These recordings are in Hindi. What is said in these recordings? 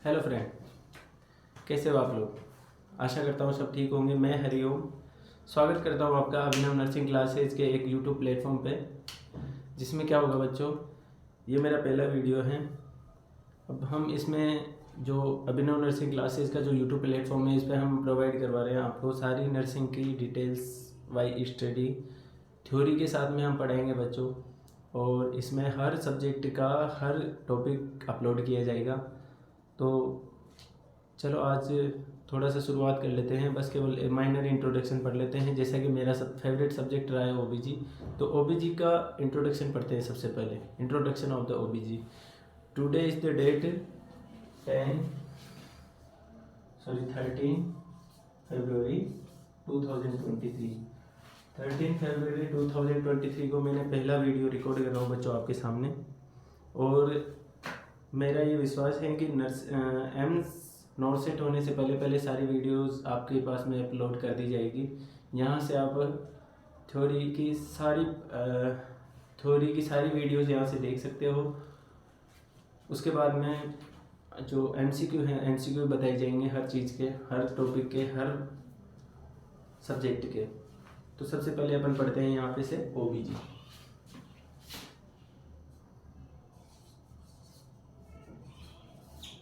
हेलो फ्रेंड, कैसे हो आप लोग। आशा करता हूँ सब ठीक होंगे। मैं हरिओम स्वागत करता हूँ आपका अभिनव नर्सिंग क्लासेज के एक यूट्यूब प्लेटफॉर्म पे, जिसमें क्या होगा बच्चों, ये मेरा पहला वीडियो है। अब हम इसमें जो अभिनव नर्सिंग क्लासेज का जो यूट्यूब प्लेटफॉर्म है, इस पर हम प्रोवाइड करवा रहे हैं आपको सारी नर्सिंग की डिटेल्स वाई स्टडी थ्योरी के साथ में हम पढ़ाएंगे बच्चों। और इसमें हर सब्जेक्ट का हर टॉपिक अपलोड किया जाएगा। तो चलो आज थोड़ा सा शुरुआत कर लेते हैं। बस केवल माइनर इंट्रोडक्शन पढ़ लेते हैं। जैसा कि मेरा सब फेवरेट सब्जेक्ट रहा है ओबीजी, तो ओबीजी का इंट्रोडक्शन पढ़ते हैं। सबसे पहले introduction of the OBG. Today is the date 13 फरवरी 2023। 13 फरवरी 2023 को मैंने पहला वीडियो रिकॉर्ड कर रहा हूँ बच्चों आपके सामने। और मेरा ये विश्वास है कि एम्स नॉर्सेट होने से पहले सारी वीडियोस आपके पास में अपलोड कर दी जाएगी। यहाँ से आप थ्योरी की सारी वीडियोस यहाँ से देख सकते हो। उसके बाद में जो एमसीक्यू है, एमसीक्यू बताए जाएंगे हर चीज़ के, हर टॉपिक के, हर सब्जेक्ट के। तो सबसे पहले अपन पढ़ते हैं यहाँ पे से ओबीजी।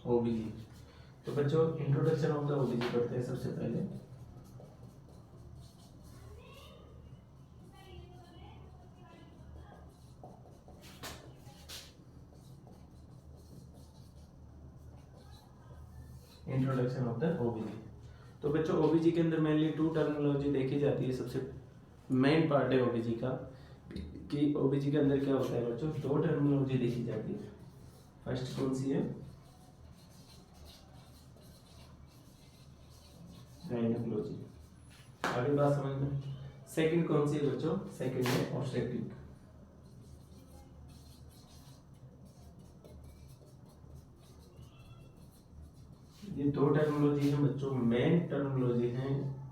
ओबीजी तो बच्चों इंट्रोडक्शन ऑफ द ओबीजी पढ़ते हैं सबसे पहले। Introduction of the ओबीजी। तो बच्चों ओबीजी के अंदर मेनली टू टर्मिनोलॉजी देखी जाती है। सबसे मेन पार्ट है ओबीजी का कि ओबीजी के अंदर क्या होता है बच्चों, दो टर्मिनोलॉजी देखी जाती है। फर्स्ट कौन सी है, गायनेकोलॉजी। आगे बात समझ में। सेकंड कौन सी है बच्चों, सेकंड है ऑब्स्टेट्रिक। ये दो टर्मिनोलॉजी है बच्चों, मेन टर्मिनोलॉजी है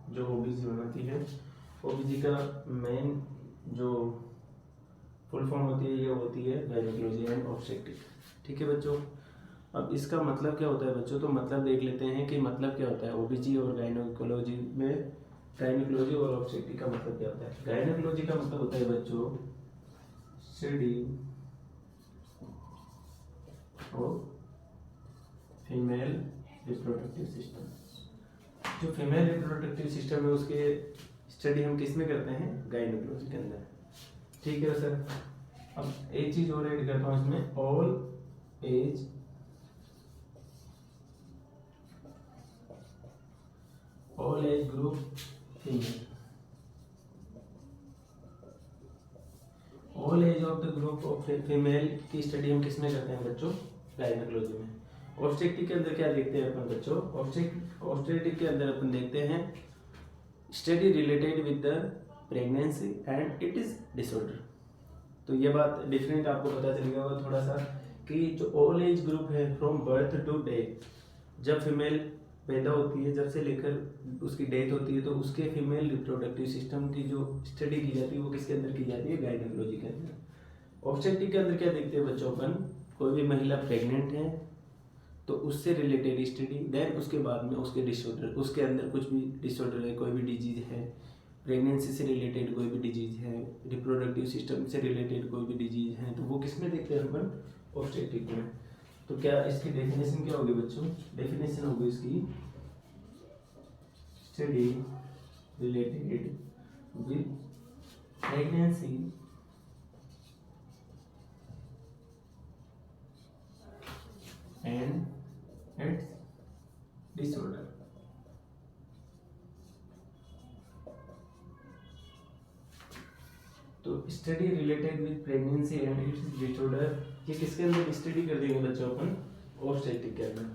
जो ओबीजी बनाती है। ओबीजी का मेन जो फुल फॉर्म होती है ये होती है गायनेकोलॉजी एंड ऑब्स्टेट्रिक। ठीक है बच्चों। अब इसका मतलब क्या होता है बच्चों, तो मतलब देख लेते हैं कि मतलब क्या होता है ओबीजी और गायनेकोलॉजी में। गायनेकोलॉजी और ऑब्स्टेट्रिक का मतलब क्या होता है। गायनेकोलॉजी का मतलब होता है बच्चों study of female reproductive system. जो फीमेल रिप्रोडक्टिव सिस्टम है उसके स्टडी हम किस में करते हैं, गायनेकोलॉजी के अंदर। ठीक है सर। अब एक चीज और ऐड करता हूँ इसमें, all age group female. All age of the group of female की स्टडी हम किस में करते हैं बच्चों, गायनेकोलॉजी में। ऑब्स्टेट्रिक के अंदर क्या देखते हैं अपन बच्चों, ऑब्स्टेट्रिक के अंदर अपन देखते हैं study related with the pregnancy and it is disorder. तो ये बात डिफरेंट आपको पता चलेगा वो थोड़ा सा, कि जो ऑल एज ग्रुप है फ्रॉम बर्थ टू डेथ, जब फीमेल पैदा होती है, जब से लेकर उसकी डेथ होती है, तो उसके फीमेल रिप्रोडक्टिव सिस्टम की जो स्टडी की जाती है वो किसके अंदर की जाती है, गायनेकोलॉजी के अंदर। ऑब्स्टेट्रिक के अंदर क्या देखते हैं बच्चों अपन, कोई भी महिला प्रेग्नेंट है तो उससे रिलेटेड स्टडी, देन उसके बाद में उसके डिसऑर्डर, उसके अंदर कुछ भी डिसऑर्डर है, कोई भी डिजीज है, प्रेगनेंसी से रिलेटेड कोई भी डिजीज है, रिप्रोडक्टिव सिस्टम से रिलेटेड कोई भी डिजीज है, तो वो किस में देखते हैं अपन, ऑब्स्टेट्रिक में। तो क्या इसकी डेफिनेशन क्या होगी बच्चों, डेफिनेशन होगी इसकी study related with pregnancy and its disorder. तो study related with pregnancy and its disorder, ये किसके अंदर स्टडी कर देंगे बच्चों अपन, ऑब्स्टेट्रिक के अंदर।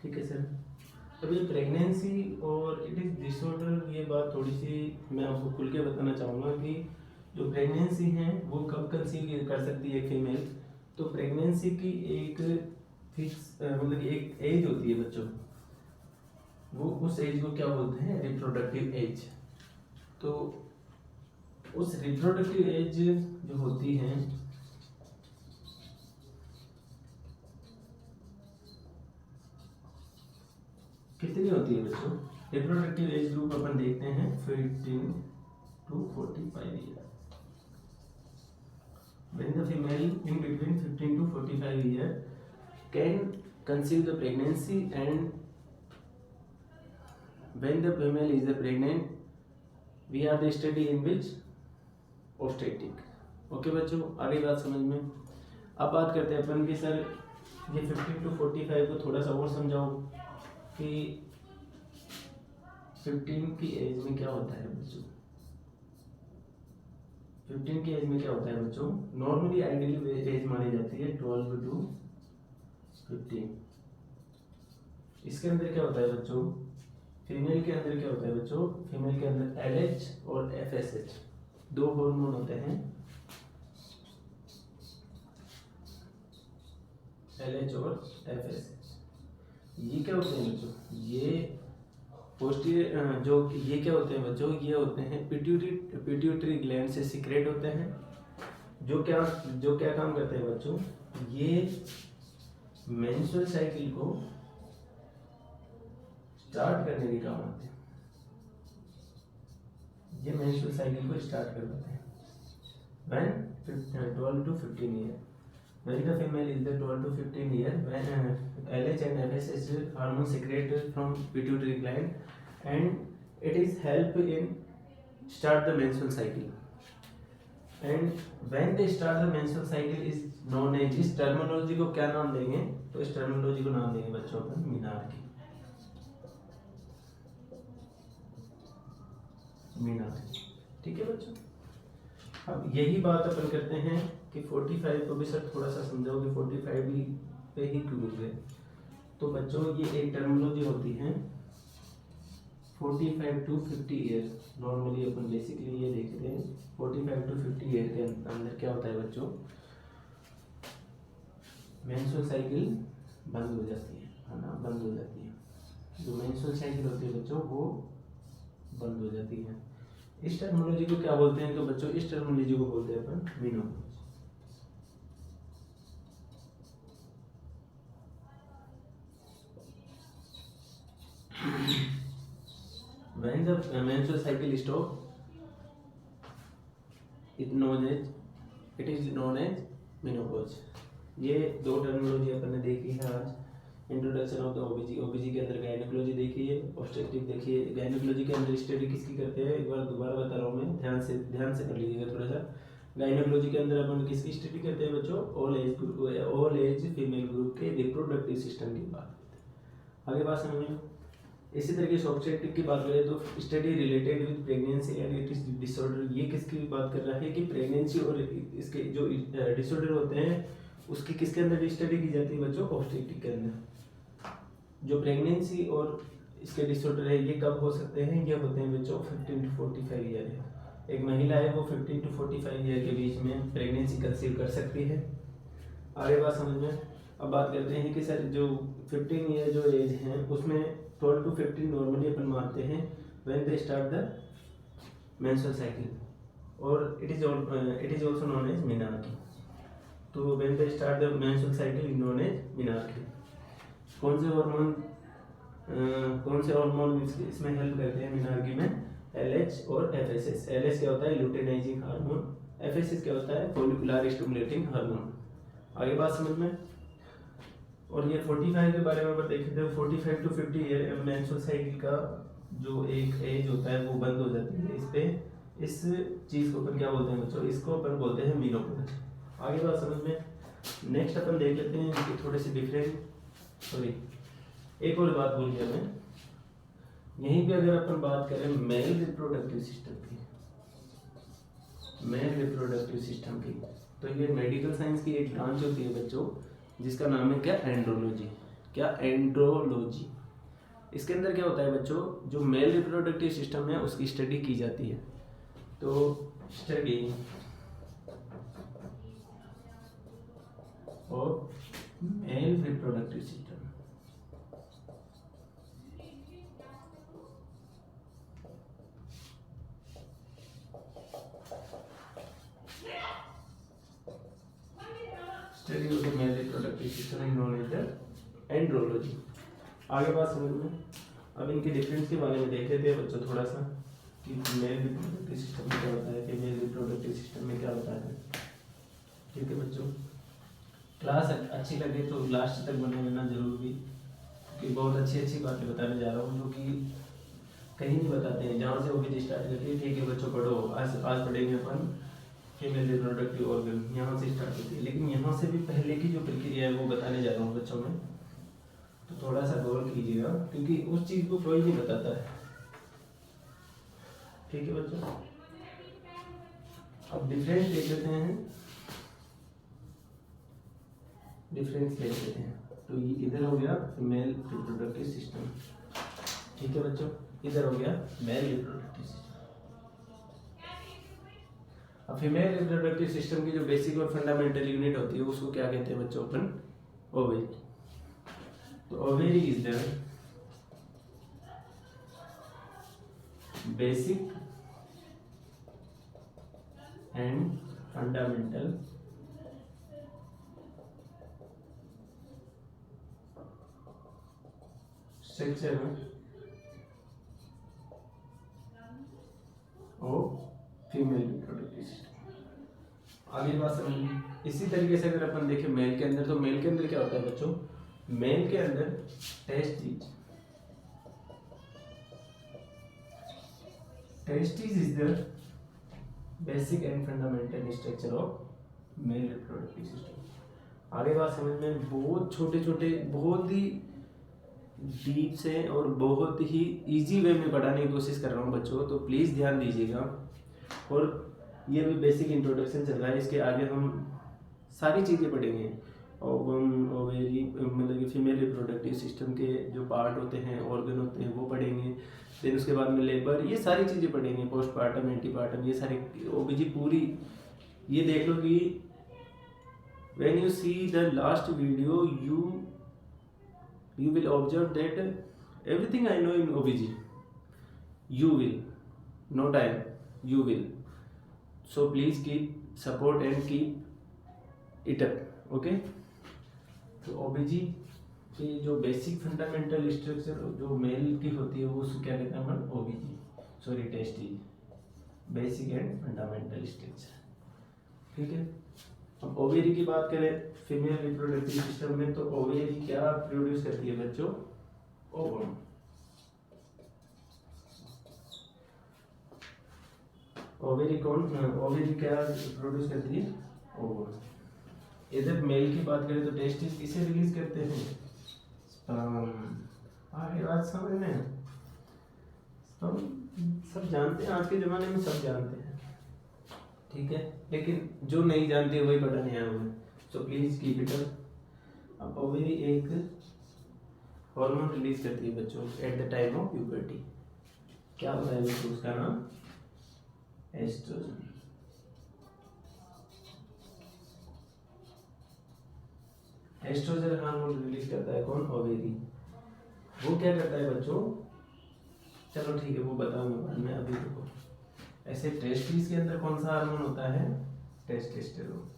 ठीक है सर। अब ये प्रेगनेंसी और इट इज डिसऑर्डर, ये बात थोड़ी सी मैं आपको खुल के बताना चाहूँगा कि जो प्रेगनेंसी है वो कब कंसीव कर सकती है फीमेल। तो प्रेगनेंसी की एक फिक्स मतलब एक एज होती है बच्चों, वो उस एज को क्या बोलते हैं, रिप्रोडक्टिव एज। तो उस रिप्रोडक्टिव एज जो होती है कितनी होती है बच्चों? रिप्रोडक्टिव एज ग्रुप अपन देखते हैं 15 to 45 year. When the female in between 15 to 45 year can conceive the pregnancy, and when the female is pregnant, we are the study in which obstetric। Okay बच्चों, आगे बात समझ में। अब बात करते हैं अपन कि सर ये 15 to 45 को थोड़ा सा और समझाओ कि 15 की एज में क्या होता है बच्चों। 15 की एज में क्या होता है बच्चों? नॉर्मली आइडियली एज मानी जाती है 12 to 15। इसके अंदर क्या होता है बच्चों? फीमेल के अंदर क्या होता है बच्चों? फीमेल के अंदर LH और FSH दो हार्मोन होते हैं। LH और FSH ये क्या होते हैं बच्चों? ये पोस्टीरियर जो ये क्या होते हैं बच्चों? ये होते हैं पिट्यूटरी ग्लैंड से सीक्रेट होते हैं, जो क्या काम करते हैं बच्चों? ये मेंस्ट्रुअल साइकिल को स्टार्ट करने के काम आते हैं। ये मेंस्ट्रुअल साइकिल को स्टार्ट कर देते हैं when 12 to 15 year। When the female is the 12 to 15 year, when LH and FSH hormone secreted from pituitary gland, and it is help in start the menstrual cycle, and when they start the menstrual cycle is known as, इस टर्मिनोलॉजी को क्या नाम देंगे? तो इस टर्मिनोलॉजी को नाम देंगे बच्चों अपन मीनार्की। मीनार्की, ठीक है बच्चों। अब यही बात अपन करते हैं कि 45 को भी सर थोड़ा सा समझाओ कि 45 भी पे ही क्यों रुक गए। तो बच्चों ये एक टर्मिनोलॉजी होती है 45 to 50 year. Normally upon basically ये देखते हैं 45 to 50 ईयर के अंदर क्या होता है बच्चों? मेंस्ट्रुअल साइकिल बंद हो जाती है ना, बंद हो जाती है। जो मेंस्ट्रुअल साइकिल होती है बच्चों वो बंद हो जाती है। इस टर्मिनोलॉजी को क्या बोलते हैं? तो बच्चों इस टर्मिनोलॉजी को बोलते हैं अपन menopause. When the menstrual cycle stop, it is known as menopause। ये दो टर्मिनोलॉजी अपन ने देखी है आज। इंट्रोडक्शन ऑफ द ओबीजी के अंदर गायनेकोलॉजी देखी है, ऑब्स्टेट्रिक देखी है। गायनेकोलॉजी के अंदर स्टडी किसकी करते हैं? एक बार दोबारा बता रहा हूँ मैं, ध्यान से कर लीजिएगा थोड़ा सा। गायनेकोलॉजी के अंदर अपन किसकी स्टडी करते हैं बच्चों? ऑल एज फीमेल ग्रुप के रिप्रोडक्टिव सिस्टम की बात करते हैं। आगे बात समझिए। इसी तरीके से ऑब्स्टेट्रिक की बात करें तो study related with pregnancy and it is disorder. ये किसकी बात कर रहा है कि प्रेगनेंसी और इसके जो डिसऑर्डर होते हैं उसकी किसके अंदर स्टडी की जाती है बच्चों? ऑब्स्टेट्रिक के अंदर। जो प्रेगनेंसी और इसके डिसऑर्डर है ये कब हो सकते हैं? ये होते हैं बच्चों 15 to 45 ईयर है। एक महिला है वो 15 to 45 ईयर के बीच में प्रेगनेंसी कंसीव कर सकती है। आगे बात समझ में। अब बात करते हैं कि सर जो 15 ईयर जो एज है उसमें 12 to 15 नॉर्मली अपन मानते हैं when they start the menstrual cycle, और it is also known as menarche. तो when they start the menstrual cycle is known as menarche. कौन से हार्मोन इसमें हेल्प करते हैं मेनार्की में? LH और FSH। LH क्या होता है? लुटेनाइजिंग हार्मोन। FSH क्या होता है? Follicular stimulating hormone. आगे बात समझ में। और ये 45 के बारे में देखते हैं। 45 to 50 ईयर मेंस्ट्रुअल साइकिल का जो एक एज होता है वो बंद हो जाती है। इस चीज को अपन क्या बोलते हैं बच्चों? इसको अपन बोलते हैं मेनोपॉज। आगे बात समझ में। नेक्स्ट अपन देख लेते हैं कि थोड़े से डिफरेंट एक और बात बोल दिया मैं। यहीं पे अगर अपन बात करें मेल रिप्रोडक्टिव सिस्टम की, तो ये मेडिकल साइंस की एक ब्रांच होती है बच्चों जिसका नाम है क्या? एंड्रोलॉजी। इसके अंदर क्या होता है बच्चों? जो मेल रिप्रोडक्टिव सिस्टम है उसकी स्टडी की जाती है। तो study of male reproductive system. Study of the male reproductive system is known as the andrology. आगे बात समझ में। अब इनके डिफरेंस के बारे में देख लेते हैं बच्चों थोड़ा सा कि मेल रिप्रोडक्टिव सिस्टम में क्या होता है, फीमेल रिप्रोडक्टिव सिस्टम में क्या होता है। ठीक है बच्चों, क्लास अच्छी लगे तो लास्ट तक बने रहना जरूर भी, क्योंकि बहुत अच्छी अच्छी बातें बताने जा रहा हूँ जो कि कहीं नहीं बताते हैं। जहाँ से वो भी स्टार्ट करती है, ठीक है बच्चों पढ़ो, आज पढ़ेंगे अपन फीमेल रिप्रोडक्टिव ऑर्गन, यहाँ से स्टार्ट होती है। लेकिन यहाँ से भी पहले की जो प्रक्रिया है वो बताने जा रहा हूँ बच्चों में, तो थोड़ा सा गौर कीजिएगा क्योंकि उस चीज़ को कोई नहीं बताता है। ठीक है बच्चों, अब डिफरेंस देख लेते हैं, डिफरेंस देख लेते हैं। तो ये इधर हो गया फीमेल रिप्रोडक्टिव सिस्टम, ठीक है बच्चों, इधर हो गया मेल रिप्रोडक्टिव सिस्टम। अब फीमेल रिप्रोडक्टिव सिस्टम की जो बेसिक और फंडामेंटल यूनिट होती है उसको क्या कहते हैं बच्चों, अपन ओवेरी। तो ovary is the basic and fundamental structure of female reproductive system. आगे बात समझ। इसी तरीके से अगर अपन देखें मेल के अंदर, तो मेल के अंदर क्या होता है बच्चों, मेल के अंदर testis is the basic and fundamental structure of male reproductive system. आगे बात समझ में, बहुत छोटे छोटे, बहुत ही डीप से और बहुत ही इजी वे में पढ़ाने की कोशिश कर रहा हूँ बच्चों, तो प्लीज़ ध्यान दीजिएगा। और ये भी बेसिक इंट्रोडक्शन चल रहा है, इसके आगे हम सारी चीज़ें पढ़ेंगे। ओवेरी मतलब कि फीमेल रिप्रोडक्टिव सिस्टम के जो पार्ट होते हैं, ऑर्गन होते हैं, वो पढ़ेंगे। फिर उसके बाद में लेबर, ये सारी चीज़ें पढ़ेंगे, पोस्टपार्टम, एंटीपार्टम, ये सारी ओबीजी पूरी। ये देख लो कि when you see the last video you will observe that everything I know in OBG you will, not I, you will, so please keep support and keep it up, okay। तो OBG की जो बेसिक फंडामेंटल स्ट्रक्चर जो मेल की होती है वो उसको क्या कहते हैं अपन, OBG sorry tasty, basic and fundamental structure. ठीक है, अब ओवेरी की बात करें फीमेल रिप्रोडक्टिव सिस्टम में, तो ओवेरी क्या प्रोड्यूस करती है बच्चों, ओवम। ओवेरी क्या प्रोड्यूस करती है, ओवम। इधर मेल की बात करें तो टेस्टिस किसे रिलीज करते हैं, स्पर्म। आगे बात समझ में, सब जानते हैं, आज के जमाने में सब जानते हैं, ठीक है। लेकिन जो नहीं जानते वही पढ़ाने आए हुए, so please keep it up. अब ओवेरी एक हार्मोन रिलीज करती है बच्चों at the time of puberty. क्या होता है बच्चों, उसका नाम एस्ट्रोजन। एस्ट्रोजन हार्मोन रिलीज करता है कौन, ओवेरी। वो क्या करता है बच्चों, चलो ठीक है वो बताऊंगा बाद में, अभी देखो ऐसे टेस्टिस के अंदर कौन सा हार्मोन होता है, टेस्टोस्टेरोन।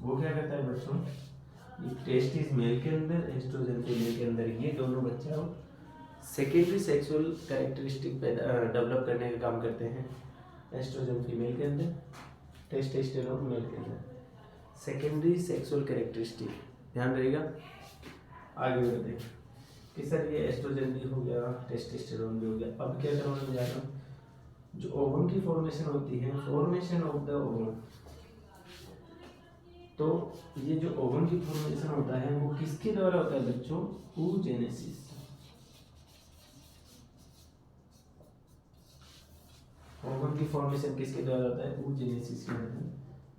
वो क्या करता है बच्चों, ये टेस्टिस मेल के अंदर, एस्ट्रोजन फीमेल के अंदर, ये दोनों बच्चा सेकेंडरी सेक्सुअल कैरेक्टरिस्टिक डेवलप करने का काम करते हैं। एस्ट्रोजन फीमेल के अंदर, टेस्टोस्टेरोन मेल के अंदर, सेकेंडरी सेक्सुअल कैरेक्टरिस्टिक, ध्यान रहेगा। आगे बढ़ते हैं कि सर ये एस्ट्रोजन भी हो गया, टेस्टोस्टेरोन भी हो गया। अब क्या करने जा रहा हूँ, जो ओवम की फॉर्मेशन होती है, फॉर्मेशन ऑफ द ओवम, तो ये जो ओवम की फॉर्मेशन होता है वो किसके द्वारा होता है बच्चों, oogenesis। ओवम की फॉर्मेशन किसके द्वारा होता है, oogenesis के द्वारा।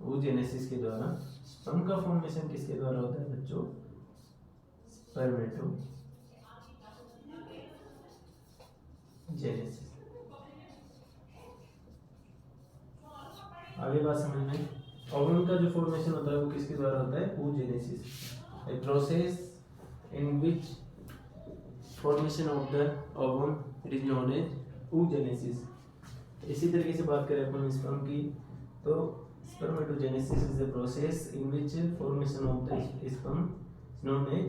oogenesis के द्वारा। स्पर्म का फॉर्मेशन किसके द्वारा होता है बच्चों, स्पर्मेटोजेनेसिस। आगे बात समझ में, ओवम का जो फॉर्मेशन होता है वो किसके द्वारा होता है, oogenesis, a process in which formation of the ovum is known as oogenesis। इसी तरीके से बात करें अपन स्पर्म की, तो spermatogenesis is the process in which formation of the sperm is known as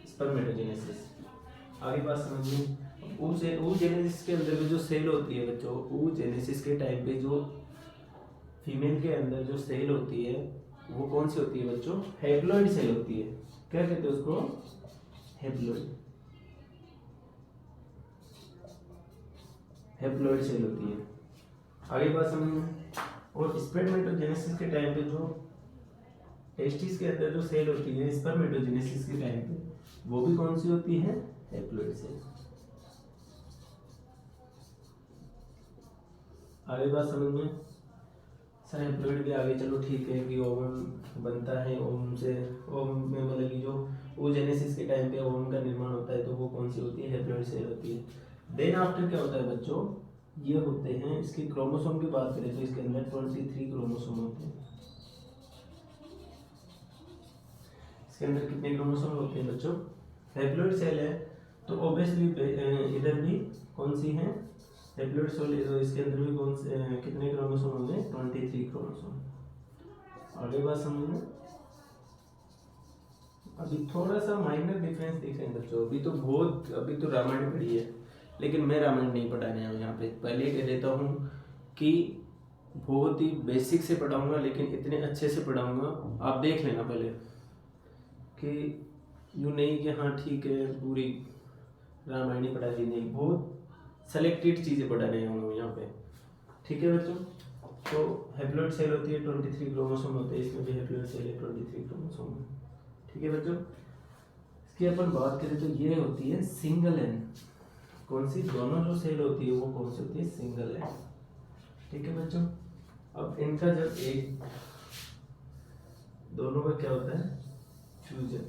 spermatogenesis. आगे बात समझिए, oogenesis के अंदर में जो सेल होती है बच्चों, oogenesis के टाइम पे जो फीमेल के अंदर जो सेल होती है वो कौन सी होती है बच्चों? हैप्लॉइड सेल होती है। क्या कहते हैं उसको? हैप्लॉइड, हैप्लॉइड सेल होती है। आगे बात समझिए, और स्पर्मेटोजेनेसिस के टाइम पे जो टेस्टिस के अंदर जो सेल होती है स्पर्मेटोजेनेसिस के टाइम पे, वो भी कौन सी होती है? Haploid cell. आगे बात समझ में, सर हैप्लॉइड भी आगे चलो ठीक है कि ओवम बनता है, ओवम से ओवम में मतलब कि जो oogenesis के टाइम पे ओवम का निर्माण होता है तो वो कौन सी होती है? हैप्लॉइड सेल होती है। देन आफ्टर क्या होता है बच्चों? ये होते हैं, इसके क्रोमोसोम की बात करें तो इसके अंदर 23 क्रोमोसोम होते हैं। इसके अंदर कितने क्रोमोसोम होते हैं बच्चों? हैप्लॉइड सेल है तो ऑब्वियसली इधर भी कौन सी है? Haploid cell. तो इसके अंदर भी कौन से कितने क्रोमोसोम होंगे? 23 क्रोमोसोम। आगे बात समझना, अभी थोड़ा सा माइनर डिफरेंस दिख रहे हैं बच्चों। अभी तो रामायण पढ़ी है, लेकिन मैं रामायण नहीं पढ़ाने आया यहाँ पे। पहले कह देता हूँ कि बहुत ही बेसिक से पढ़ाऊंगा, लेकिन इतने अच्छे से पढ़ाऊंगा आप देख लेना पहले, कि यूँ नहीं कि हाँ ठीक है पूरी रामायण ही पढ़ा दी, नहीं, बहुत सेलेक्टेड चीज़ें पढ़ाने आऊँगा यहाँ पे। ठीक है बच्चों, तो हैप्लॉइड सेल होती है, 23 क्रोमोसोम होते हैं, इसमें भी हैप्लॉइड सेल है 23 क्रोमोसोम है। ठीक है बच्चों, इसकी अपन बात करें तो ये होती है सिंगल एन। कौन सी? दोनों जो सेल होती है वो कौन सी होती है? Single N. ठीक है बच्चों, अब इनका जब एक दोनों का क्या होता है? फ्यूजन।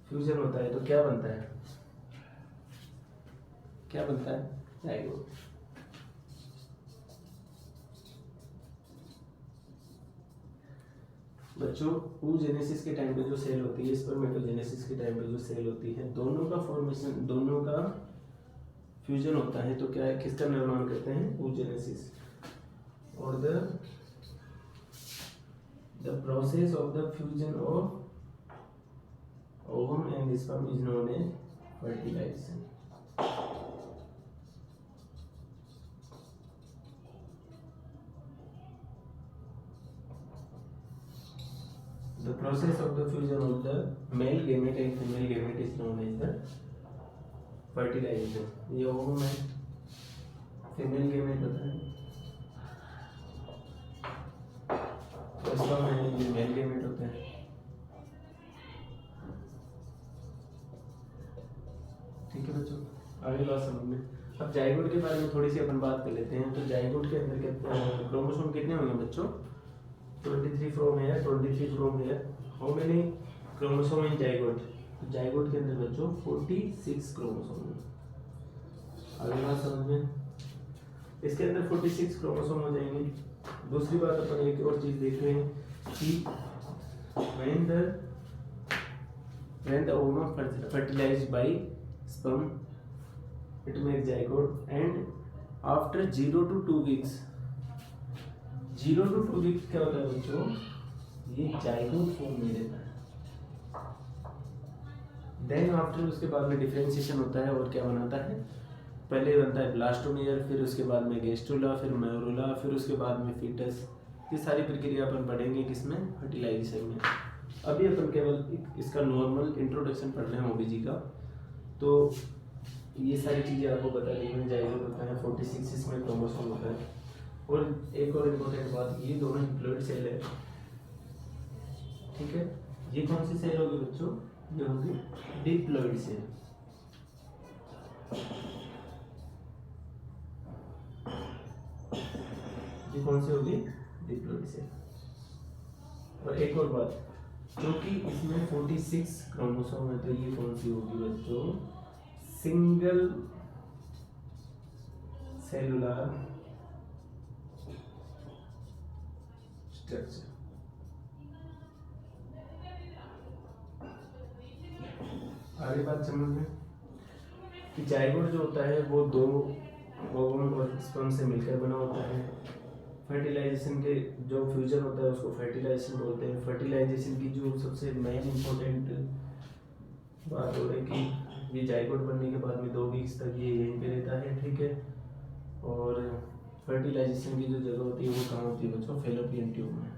फ्यूजन होता है तो क्या बनता है? क्या बनता है? जाइगोट। बच्चों oogenesis के टाइम पे जो सेल होती है, स्पर्मेटोजेनेसिस के टाइम पे जो सेल होती है, दोनों का फॉर्मेशन, दोनों का फ्यूजन होता है तो क्या है? किसका निर्माण करते हैं? oogenesis। और the process of the fusion of ovum and sperm is known as fertilization। The process of the fusion of the male gamete and female gamete is known as the fertilization। ये ovum है, female gamete होता है, sperm है, ये male gamete होता है। ठीक है बच्चों, आगे बात समझ में। अब जाइगोट के बारे में थोड़ी सी अपन बात कर लेते हैं। तो जाइगोट के अंदर क्रोमोसोम कितने होंगे बच्चों? 23 फ्रोम है, 23 फ्रोम है। How many chromosome in zygote? Zygote के अंदर बच्चों 46 क्रोमोसोम है। आगे बात समझ में, इसके अंदर 46 क्रोमोसोम हो जाएंगे। दूसरी बात अपन एक और चीज देख रहे हैं कि when the ovum fertilized by sperm it makes zygote, and after 0 to 2 weeks, 0 to 2 weeks क्या होता है बच्चों? ये जाइगोट फॉर्म में रहता है। देन आफ्टर उसके बाद में डिफरेंशिएशन होता है और क्या बनाता है? पहले बनता है ब्लास्टोमेयर, फिर उसके बाद में गेस्टुला, फिर मैरुला, फिर उसके बाद में फीटस। ये सारी प्रक्रिया अपन पढ़ेंगे किसमें? फर्टिलाइजेशन में। अभी अपन केवल इसका नॉर्मल इंट्रोडक्शन पढ़ रहे हैं ओबीजी का, तो ये सारी चीज़ें आपको बता दी मैंने। जाइगोट होता है, 46 इसमें क्रोमोसोम होता है। और एक और इम्पोर्टेंट बात, ये दोनों हैप्लॉइड सेल है। ठीक है, ये कौन सी सेल होगी बच्चों? ये होगी डिप्लॉइड सेल। ये कौन सी होगी? Diploid cell. और एक और बात, क्योंकि इसमें 46 क्रोमोसोम है तो ये कौन सी होगी बच्चों? Single cellular structure. आगे बात समझ में कि जाइगोट जो होता है वो दो ओवम और स्पर्म से मिलकर बना होता है। फर्टिलाइजेशन के जो फ्यूजन होता है उसको फर्टिलाइजेशन बोलते हैं। फर्टिलाइजेशन की जो सबसे मेन इम्पोर्टेंट बात हो रही कि ये जाइगोट बनने के बाद में 2 वीक्स तक ये यहीं पे रहता है, ठीक है। और फर्टिलाइजेशन की जो जगह होती है वो कहाँ होती है बच्चों, फैलोपियन ट्यूब में।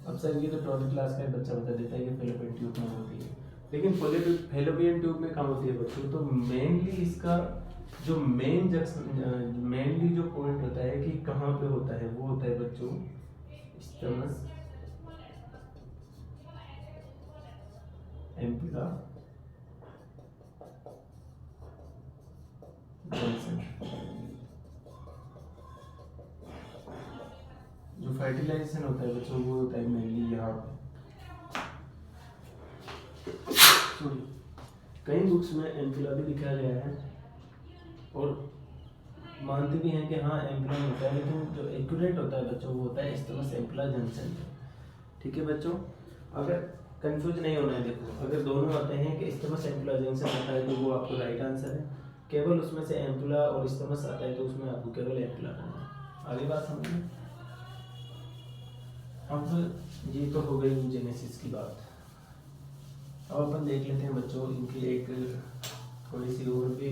अब सर ये तो 12th क्लास का बच्चा बता देता है कि फैलोपियन ट्यूब में होती है, लेकिन फैलोपियन ट्यूब में कहाँ होती है बच्चों, तो मेनली इसका जो मेनली जो पॉइंट होता है कि कहाँ पे होता है वो होता है बच्चों स्टमस एम्पुला जंक्शन। जो फर्टिलाइजेशन होता है बच्चों वो होता है मेनली यहाँ पे। कई बुक्स में एम्पुला भी लिखा गया है और मानते भी हैं कि हाँ एम्पुला होता है, लेकिन जो एक्यूरेट होता है बच्चों वो होता है स्टमस एम्पुला जंक्शन। ठीक है बच्चों, अगर कंफ्यूज नहीं होना है, देखो अगर दोनों आते हैं कि स्टमस एम्पुला जंक्शन आता है तो वो आपको राइट आंसर है। केवल उसमें से एम्पुला और स्टमस आता है तो उसमें आपको केवल एम्पुला करना है। आगे बात समझ में। अब ये तो हो गई जेनेसिस की बात। अब अपन देख लेते हैं बच्चों इनकी एक थोड़ी सी और भी,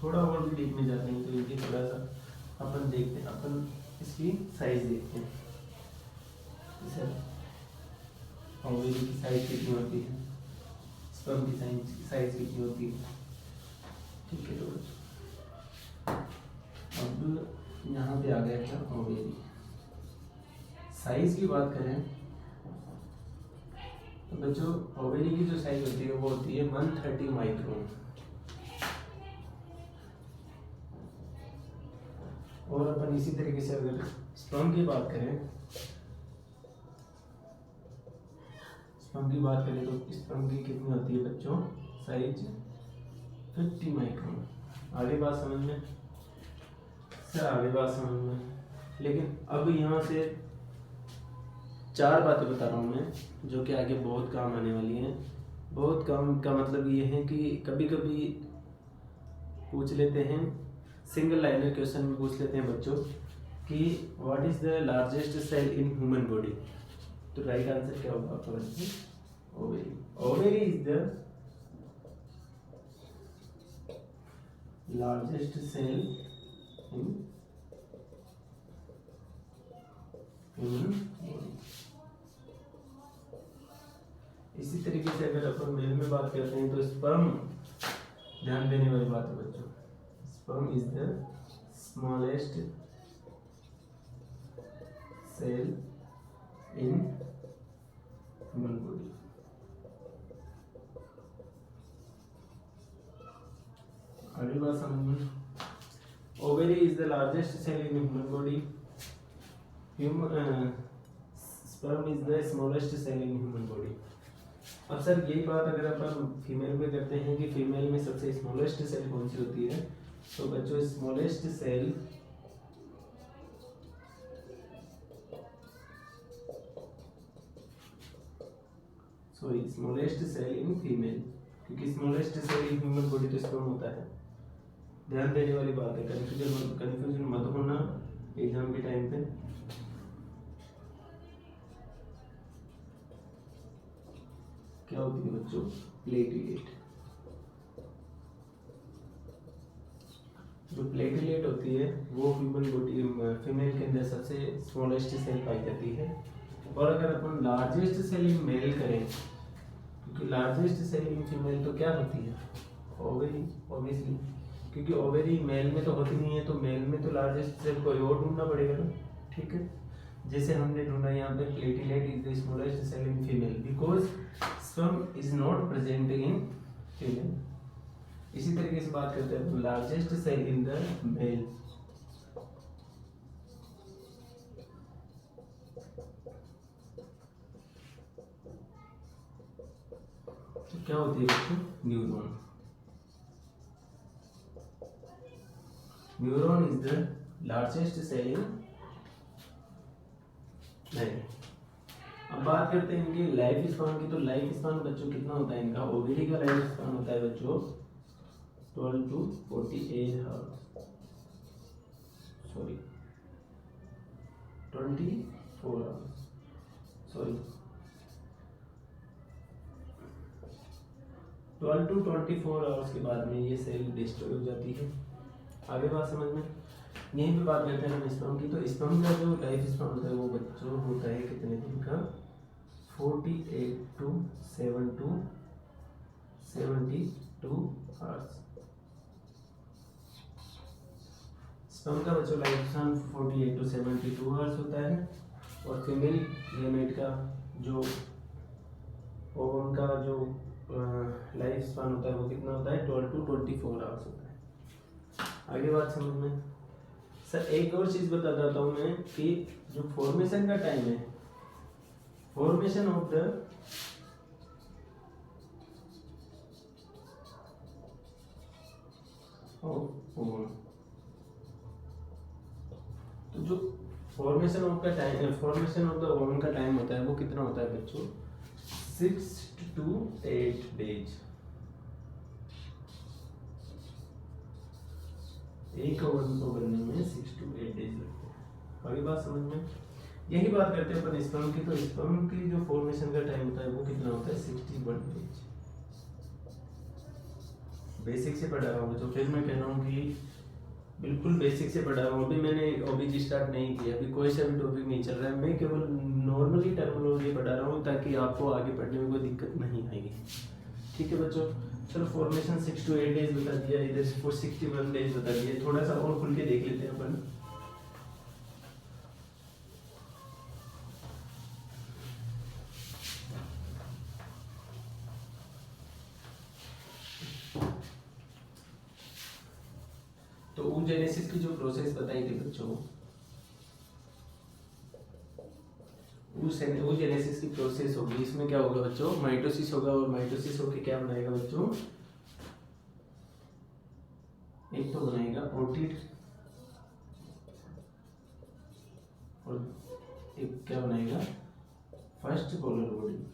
थोड़ा और भी डीप में जाते हैं तो इनकी थोड़ा सा अपन देखते हैं, अपन इसकी साइज देखते हैं। जैसे ओवरी की साइज कितनी होती है, स्पर्म की साइज कितनी होती है, ठीक है। तो अब यहाँ पे आ गया क्या, ओवरी साइज की बात करें तो बच्चों ओवरी की जो साइज होती है वो होती है 130 माइक्रोन। और अपन इसी तरीके से अगर स्पर्म की बात करें, तो स्पर्म की कितनी होती है बच्चों, साइज 50 माइक्रोन। आगे बात समझ में सर, आगे बात समझ में। लेकिन अब यहाँ से 4 बातें बता रहा हूँ मैं जो कि आगे बहुत काम आने वाली हैं। बहुत काम का मतलब ये है कि कभी कभी पूछ लेते हैं, सिंगल लाइनर क्वेश्चन में पूछ लेते हैं बच्चों कि what is the largest cell in human body. तो राइट आंसर क्या होगा आपका बच्चों, ovary. Ovary is the largest cell in human body. इसी तरीके से अगर अपन मेल में बात करते हैं तो स्पर्म, ध्यान देने वाली बात है बच्चों, sperm is the smallest cell in human body. अगली बात समझ में, ovary is the largest cell in human body, sperm is the smallest cell in human body. अब सर यही बात अगर अपन फीमेल में करते हैं कि फीमेल में सबसे स्मॉलेस्ट सेल कौन सी होती है, तो बच्चों smallest cell smallest cell in female, क्योंकि smallest cell in human body तो स्पर्म होता है। ध्यान देने वाली बात है, कंफ्यूजन मत होना एग्जाम के टाइम पे। क्या होती है बच्चों, प्लेटलेट। जो प्लेटलेट होती है वो ह्यूमन बॉडी फीमेल के अंदर सबसे स्मॉलेस्ट सेल पाई जाती है। और अगर अपन लार्जेस्ट सेल इन मेल करें, क्योंकि लार्जेस्ट सेल इन फीमेल तो क्या होती है, ओवरी ऑब्वियसली, क्योंकि ओवरी मेल में तो होती नहीं है, तो मेल में तो लार्जेस्ट सेल कोई और ढूंढना पड़ेगा ना, ठीक है। जैसे हमने ढूंढा यहाँ पे platelet is the smallest cell in female because sperm is not present in female. इसी तरीके से बात करते हैं largest cell in the male, तो क्या होती है बच्चों, neuron. Neuron is the largest cell in male. अब बात करते हैं इनकी लाइफ स्पान की, तो लाइफ स्पान बच्चों कितना होता है इनका, ओवरी का लाइफ स्पान होता है बच्चों 12 to 48 hours, sorry 24 hours, sorry 12 to 24 hours के बाद में ये सेल डिस्ट्रॉय हो जाती है। आगे बात समझ में, यहीं पे बात करते हैं हम स्पर्म की। तो स्पर्म का जो लाइफ स्पैन होता है वो बच्चों होता है कितने दिन का, 48 to 72 आवर्स। स्पर्म का बच्चों लाइफ स्पैन 48 to 72 आवर्स होता है, और फीमेल गैमेट का जो ओवम का जो लाइफ स्पैन होता है वो कितना होता है, 12 to 24 आवर्स होता है। आगे बात समझ में। सर एक और चीज़ बता देता हूँ मैं कि जो फॉर्मेशन का टाइम है, फॉर्मेशन ऑफ द ओवम, तो जो फॉर्मेशन ऑफ का time, formation of the ovum का टाइम होता है वो कितना होता है बच्चों, 6 to 8 डेज। एक ओवम को बनने में 6 to 8 डेज लगते हैं। आगे बात समझ में। यही बात करते हैं अपन स्पर्म की। तो स्पर्म की जो फॉर्मेशन का टाइम होता है वो कितना होता है, 61 डेज। बेसिक से पढ़ा रहा हूँ, तो फिर मैं कह रहा हूँ कि बिल्कुल बेसिक से पढ़ा रहा हूँ। अभी मैंने ओबीजी स्टार्ट नहीं किया, अभी कोई सा भी टॉपिक नहीं चल रहा है, मैं केवल नॉर्मली टर्मिनोलॉजी पढ़ा रहा हूँ ताकि आपको आगे पढ़ने में कोई दिक्कत नहीं आएगी। ठीक है बच्चों, चलो फॉर्मेशन 6 to 8 डेज बता दिया, इधर से 61 डेज बता दिया। थोड़ा सा और खुल के देख लेते हैं अपन। तो oogenesis की जो प्रोसेस बताई थी बच्चों, oogenesis की प्रोसेस होगी, इसमें क्या होगा बच्चों, माइटोसिस होगा, और माइटोसिस होके क्या बनाएगा बच्चों, एक तो बनाएगा ओटिड, और एक क्या बनाएगा, फर्स्ट पोलर बॉडी।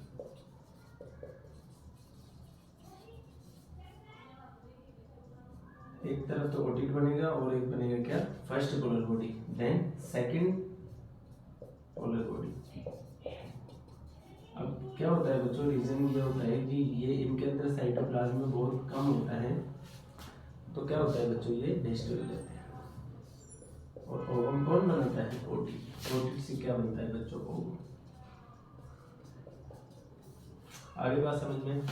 एक तरफ तो ओटिड बनेगा और एक बनेगा क्या, first polar body, then second polar body. अब क्या होता है बच्चों, रीजन ये होता है कि ये इनके अंदर साइटोप्लाज्म बहुत कम होता है, तो क्या होता है बच्चों, ये डिस्ट्रॉय हो जाते हैं। और ओवम कौन बनाता है, ओटिड। ओटिड से क्या बनता है बच्चों, ओवम। आगे बात समझ में।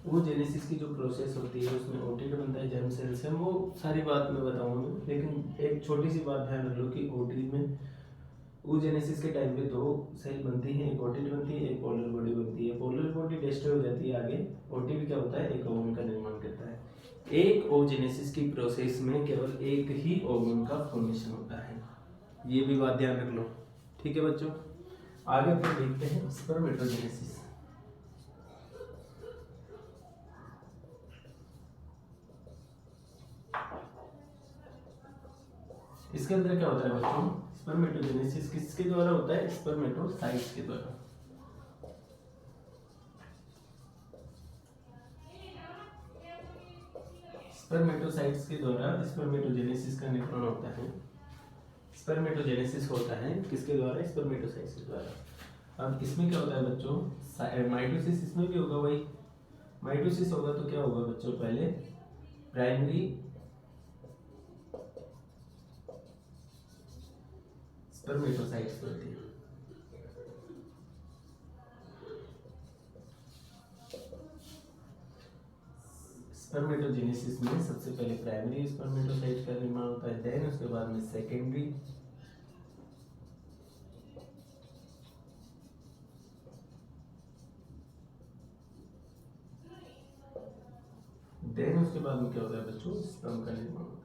oogenesis की जो प्रोसेस होती है उसमें ओटिड बनता है जर्म सेल से, वो सारी बात मैं बताऊंगा, लेकिन एक छोटी सी बात ध्यान रख लो कि ओटिड में oogenesis के टाइम पे दो सेल बनती हैं, एक ओटिड बनती है, एक पोलर बॉडी बनती है। पोलर बॉडी डिस्ट्रॉय हो जाती है, आगे ओटिड क्या होता है, एक ओवम का निर्माण करता है। एक oogenesis की प्रोसेस में केवल एक ही ओवम का फॉर्मेशन होता है, ये भी बात ध्यान रख लो। ठीक है बच्चों, आगे फिर देखते हैं स्पर्मेटोजेनेसिस। इसके अंदर क्या होता है बच्चों, स्पर्मेटोजेनेसिस किसके द्वारा होता है, स्पर्मेटोसाइट्स के द्वारा। स्पर्मेटोसाइट्स के द्वारा स्पर्मेटोजेनेसिस का निर्माण होता है। स्पर्मेटोजेनेसिस होता है किसके द्वारा, स्पर्मेटोसाइट्स के द्वारा। अब इसमें क्या होता है बच्चों, माइटोसिस इसमें भी होगा, वही माइटोसिस होगा तो क्या होगा बच्चों, पहले प्राइमरी स्पर्मेटोसाइट्स होती है। स्पर्मेटोजेनेसिस में सबसे पहले प्राइमरी स्पर्मेटोसाइट का निर्माण होता है, देन उसके बाद में सेकेंडरी, देन उसके बाद में क्या होता है बच्चों, स्पर्म का निर्माण होता है।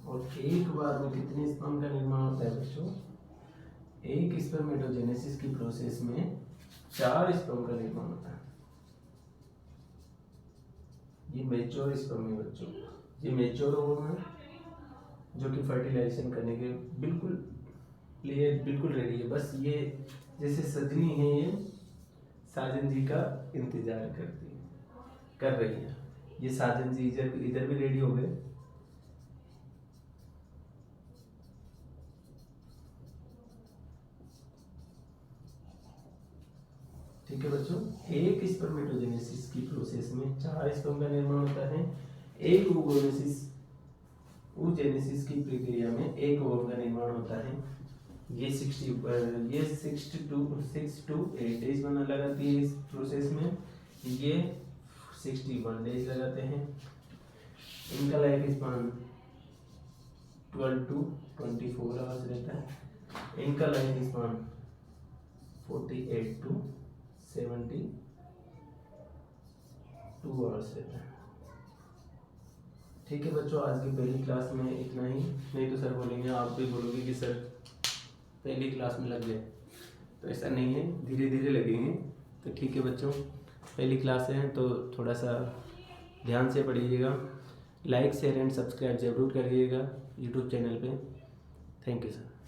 और एक बार में कितने स्पर्म का निर्माण होता है बच्चों, एक स्पर्मेटोजेनेसिस की प्रोसेस में 4 स्पर्म का निर्माण होता है। ये मेच्योर स्पर्म है बच्चों, ये मेच्योर ओवम है जो कि फर्टिलाइजेशन करने के बिल्कुल रेडी है। बस ये जैसे सजनी है, ये साजन जी का इंतजार कर रही है। ये साजन जी इधर भी रेडी हो गए। ठीक है बच्चों, एक स्पर्मेटोजेनेसिस की प्रोसेस में 4 स्पर्म का निर्माण होता है। एक oogenesis की प्रक्रिया में 1 ओवम का निर्माण होता है। ये 6 to 8 डेज बना लगाती है इस प्रोसेस में। ये 61 डेज लगाते हैं। इनका लाइफ स्पान 12 to 24 आवर्स रहता है। इनका लाइफ स्पान 48 to 72 आवर्स रहता है। ठीक है बच्चों, आज की पहली क्लास में इतना ही। नहीं तो सर बोलेंगे, आप भी बोलोगे कि सर पहली क्लास में लग गए, तो ऐसा नहीं है, धीरे धीरे लगेंगे। तो ठीक है बच्चों, पहली क्लास है तो थोड़ा सा ध्यान से पढ़िएगा। लाइक शेयर एंड सब्सक्राइब जरूर करिएगा यूट्यूब चैनल पे। Thank you sir.